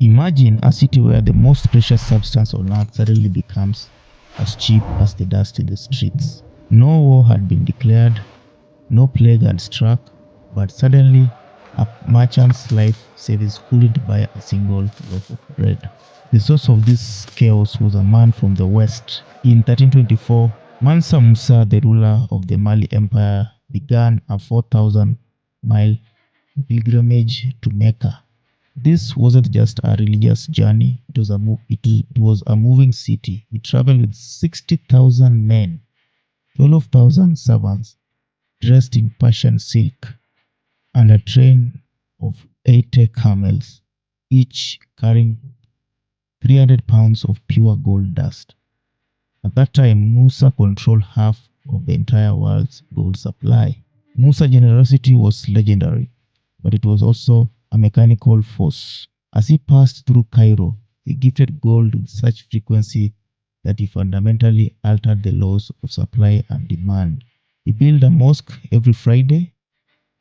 Imagine a city where the most precious substance on earth suddenly becomes as cheap as the dust in the streets. No war had been declared, no plague had struck, but suddenly a merchant's life savings couldn't buy a single loaf of bread. The source of this chaos was a man from the west. In 1324, Mansa Musa, the ruler of the Mali Empire, began a 4,000-mile pilgrimage to Mecca. This wasn't just a religious journey, it was a moving city. He traveled with 60,000 men, 12,000 servants, dressed in Persian silk, and a train of 80 camels, each carrying 300 pounds of pure gold dust. At that time, Musa controlled half of the entire world's gold supply. Musa's generosity was legendary, but it was also a mechanical force. As he passed through Cairo, he gifted gold with such frequency that he fundamentally altered the laws of supply and demand. He built a mosque every Friday.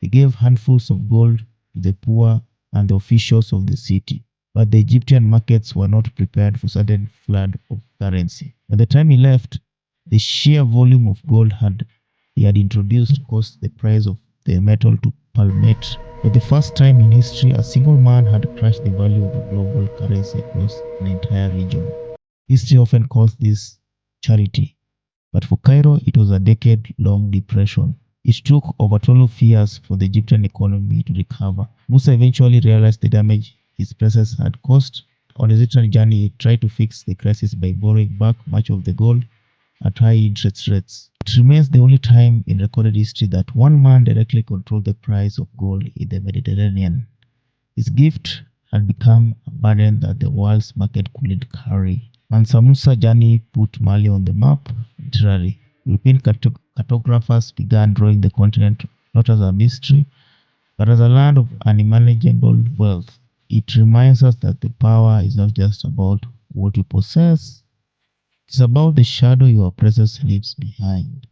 He gave handfuls of gold to the poor and the officials of the city. But the Egyptian markets were not prepared for sudden flood of currency. By the time he left, the sheer volume of gold he had introduced caused the price of the metal to plummet. For the first time in history, a single man had crushed the value of a global currency across an entire region. History often calls this charity, but for Cairo, it was a decade-long depression. It took over 12 years for the Egyptian economy to recover. Musa eventually realized the damage his presence had caused. On his return journey, he tried to fix the crisis by borrowing back much of the gold at high interest rates. It remains the only time in recorded history that one man directly controlled the price of gold in the Mediterranean. His gift had become a burden that the world's market couldn't carry. Mansa Musa journey put Mali on the map. Literally, European cartographers began drawing the continent not as a mystery, but as a land of unimaginable wealth. It reminds us that the power is not just about what you possess, it's about the shadow your presence leaves behind.